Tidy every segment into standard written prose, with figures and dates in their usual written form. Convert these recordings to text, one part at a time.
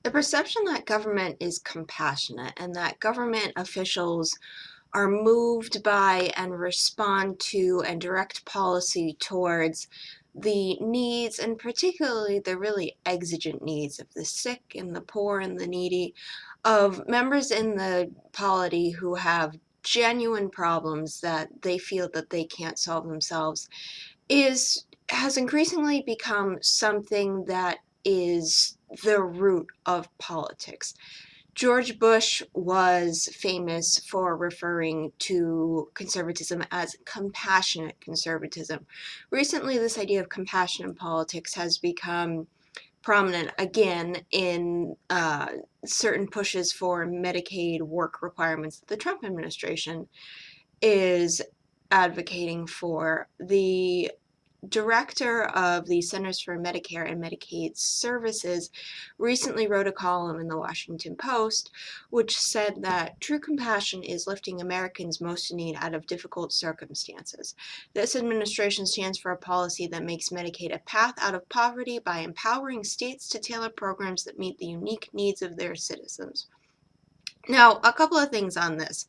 The perception that government is compassionate and that government officials are moved by and respond to and direct policy towards the needs, and particularly the really exigent needs of the sick and the poor and the needy, of members in the polity who have genuine problems that they feel that they can't solve themselves, is has increasingly become something that is the root of politics. George Bush was famous for referring to conservatism as compassionate conservatism. Recently, this idea of compassion in politics has become prominent again in certain pushes for Medicaid work requirements that the Trump administration is advocating for. The director of the Centers for Medicare and Medicaid Services recently wrote a column in the Washington Post which said that true compassion is lifting Americans most in need out of difficult circumstances. This administration stands for a policy that makes Medicaid a path out of poverty by empowering states to tailor programs that meet the unique needs of their citizens. Now, a couple of things on this.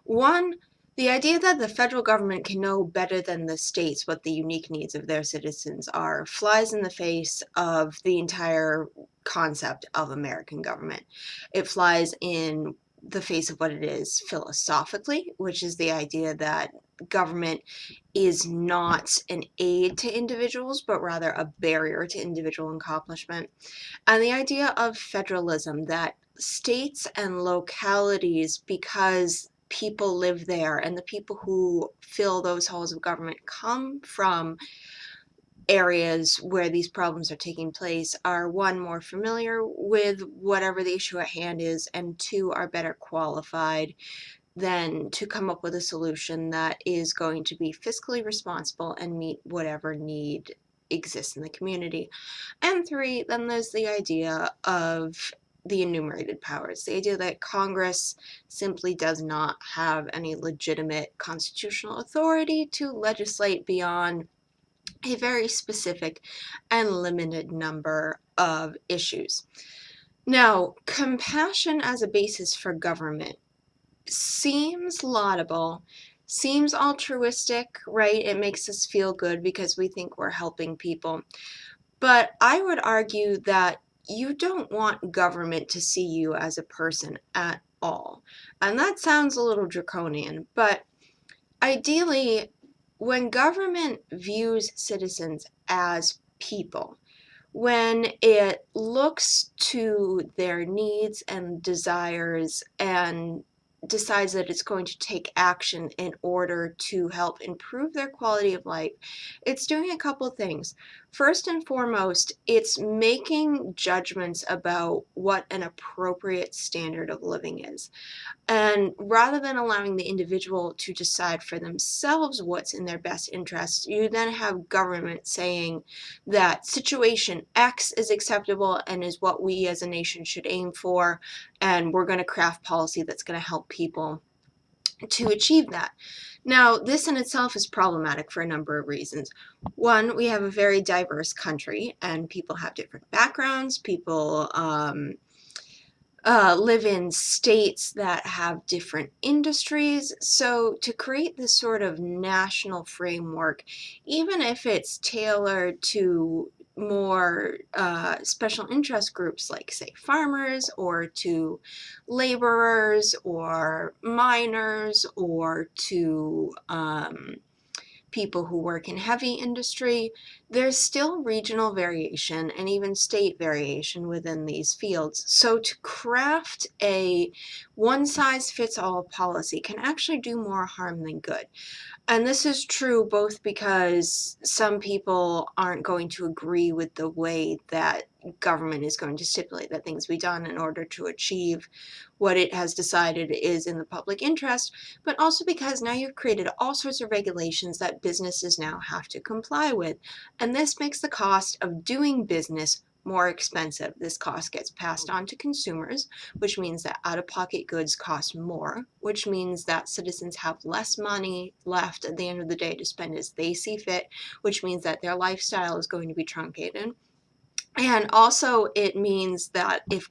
One, the idea that the federal government can know better than the states what the unique needs of their citizens are flies in the face of the entire concept of American government. It flies in the face of what it is philosophically, which is the idea that government is not an aid to individuals, but rather a barrier to individual accomplishment. And the idea of federalism, that states and localities, because people live there and the people who fill those halls of government come from areas where these problems are taking place, are one, more familiar with whatever the issue at hand is, and two, are better qualified than to come up with a solution that is going to be fiscally responsible and meet whatever need exists in the community. And three, then there's the idea of the enumerated powers, the idea that Congress simply does not have any legitimate constitutional authority to legislate beyond a very specific and limited number of issues. Now, compassion as a basis for government seems laudable, seems altruistic, right? It makes us feel good because we think we're helping people. But I would argue that you don't want government to see you as a person at all. And that sounds a little draconian, but ideally, when government views citizens as people, when it looks to their needs and desires and decides that it's going to take action in order to help improve their quality of life, it's doing a couple things. First and foremost, it's making judgments about what an appropriate standard of living is. And rather than allowing the individual to decide for themselves what's in their best interest, you then have government saying that situation X is acceptable and is what we as a nation should aim for, and we're going to craft policy that's going to help people to achieve that. Now, this in itself is problematic for a number of reasons. One, we have a very diverse country, and people have different backgrounds. People live in states that have different industries. So to create this sort of national framework, even if it's tailored to more special interest groups like, say, farmers, or to laborers or miners, or to people who work in heavy industry, there's still regional variation and even state variation within these fields. So to craft a one-size-fits-all policy can actually do more harm than good. And this is true both because some people aren't going to agree with the way that government is going to stipulate that things be done in order to achieve what it has decided is in the public interest, but also because now you've created all sorts of regulations that businesses now have to comply with. And this makes the cost of doing business more expensive. This cost gets passed on to consumers, which means that out-of-pocket goods cost more, which means that citizens have less money left at the end of the day to spend as they see fit, which means that their lifestyle is going to be truncated. And also, it means that if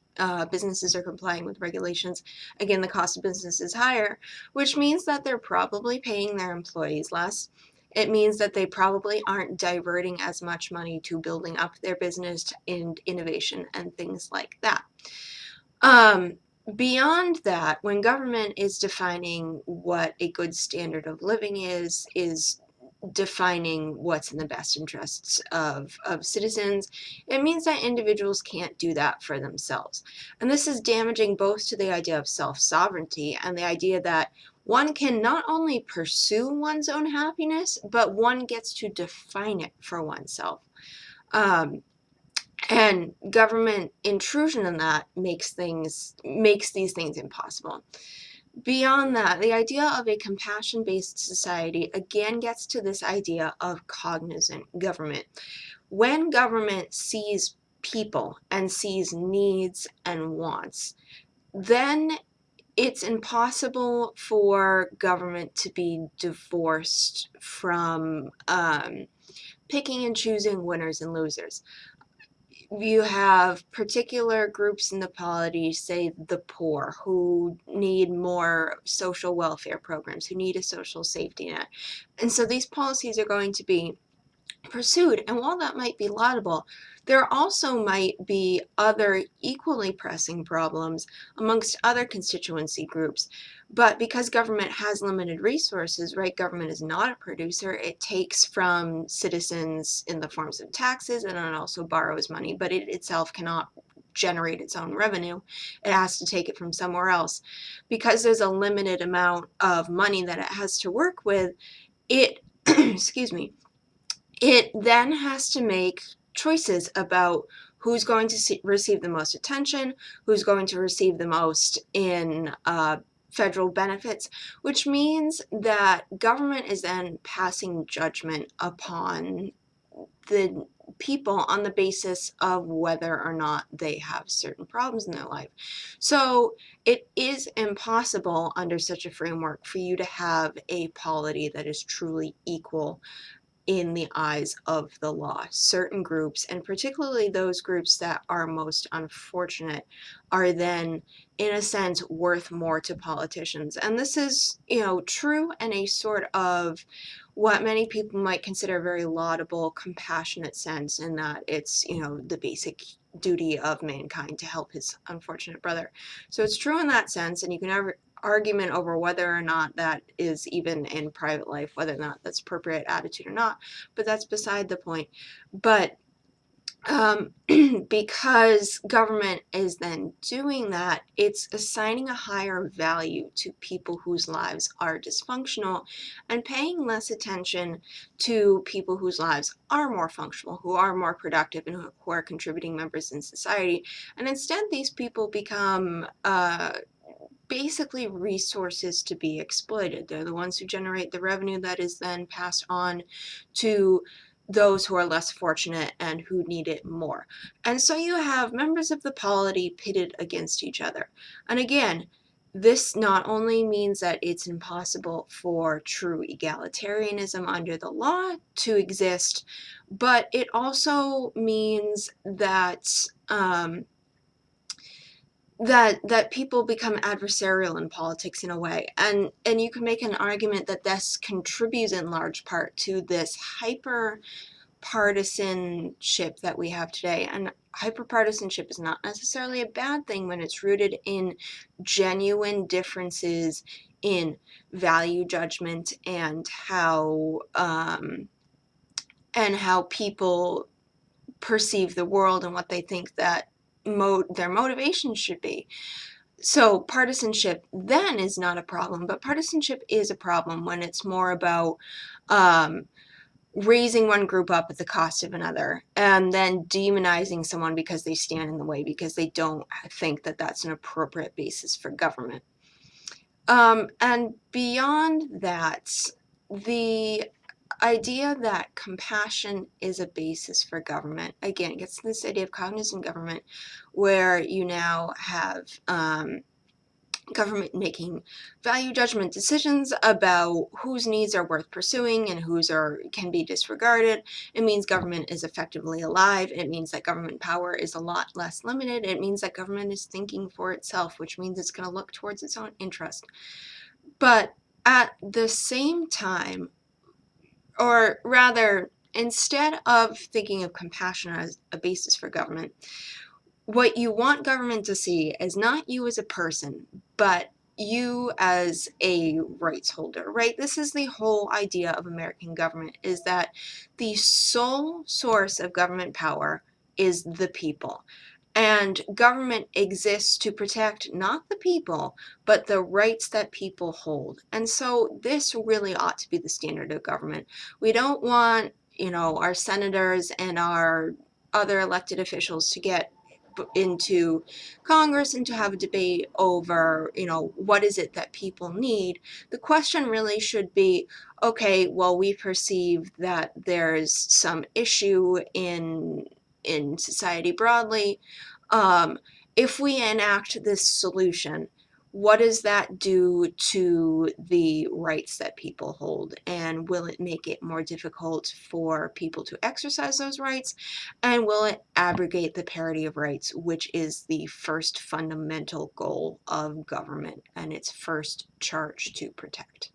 businesses are complying with regulations, again, the cost of business is higher, which means that they're probably paying their employees less. It means that they probably aren't diverting as much money to building up their business and innovation and things like that. Um, Beyond that, when government is defining what a good standard of living is defining what's in the best interests of citizens, it means that individuals can't do that for themselves. And this is damaging both to the idea of self-sovereignty and the idea that one can not only pursue one's own happiness, but one gets to define it for oneself. Um, and government intrusion in that makes these things impossible. Beyond that, the idea of a compassion-based society again gets to this idea of cognizant government. When government sees people and sees needs and wants, then it's impossible for government to be divorced from picking and choosing winners and losers. You have particular groups in the polity, say the poor, who need more social welfare programs, who need a social safety net. And so these policies are going to be pursued. And while that might be laudable, there also might be other equally pressing problems amongst other constituency groups. But because government has limited resources, right? Government is not a producer. It takes from citizens in the forms of taxes, and it also borrows money, but it itself cannot generate its own revenue. It has to take it from somewhere else. Because there's a limited amount of money that it has to work with, it, excuse me, it then has to make choices about who's going to receive the most attention, who's going to receive the most in federal benefits, which means that government is then passing judgment upon the people on the basis of whether or not they have certain problems in their life. So it is impossible under such a framework for you to have a polity that is truly equal in the eyes of the law. Certain groups, and particularly those groups that are most unfortunate, are then, in a sense, worth more to politicians. And this is, true in a sort of what many people might consider a very laudable, compassionate sense, in that it's, the basic duty of mankind to help his unfortunate brother. So it's true in that sense, and you can have argument over whether or not that is even in private life, whether or not that's appropriate attitude or not, but that's beside the point. But because government is then doing that, it's assigning a higher value to people whose lives are dysfunctional and paying less attention to people whose lives are more functional, who are more productive, and who are contributing members in society. And instead, these people become basically resources to be exploited. They're the ones who generate the revenue that is then passed on to those who are less fortunate and who need it more. And so you have members of the polity pitted against each other. And again, this not only means that it's impossible for true egalitarianism under the law to exist, but it also means that that people become adversarial in politics in a way, and you can make an argument that this contributes in large part to this hyper partisanship that we have today. And hyperpartisanship is not necessarily a bad thing when it's rooted in genuine differences in value judgment and how people perceive the world and what they think that their motivation should be. So partisanship then is not a problem, but partisanship is a problem when it's more about raising one group up at the cost of another, and then demonizing someone because they stand in the way, because they don't think that that's an appropriate basis for government. And beyond that, the idea that compassion is a basis for government, again, gets to this idea of cognizant government, where you now have government making value judgment decisions about whose needs are worth pursuing and whose can be disregarded. It means government is effectively alive. It means that government power is a lot less limited. It means that government is thinking for itself, which means it's going to look towards its own interest. But at the same time, or rather, instead of thinking of compassion as a basis for government, what you want government to see is not you as a person, but you as a rights holder, right? This is the whole idea of American government, is that the sole source of government power is the people. And government exists to protect not the people, but the rights that people hold. And so this really ought to be the standard of government. We don't want, our senators and our other elected officials to get into Congress and to have a debate over, what is it that people need. The question really should be, okay, well, we perceive that there's some issue in society broadly. If we enact this solution, what does that do to the rights that people hold? And will it make it more difficult for people to exercise those rights? And will it abrogate the parity of rights, which is the first fundamental goal of government and its first charge to protect?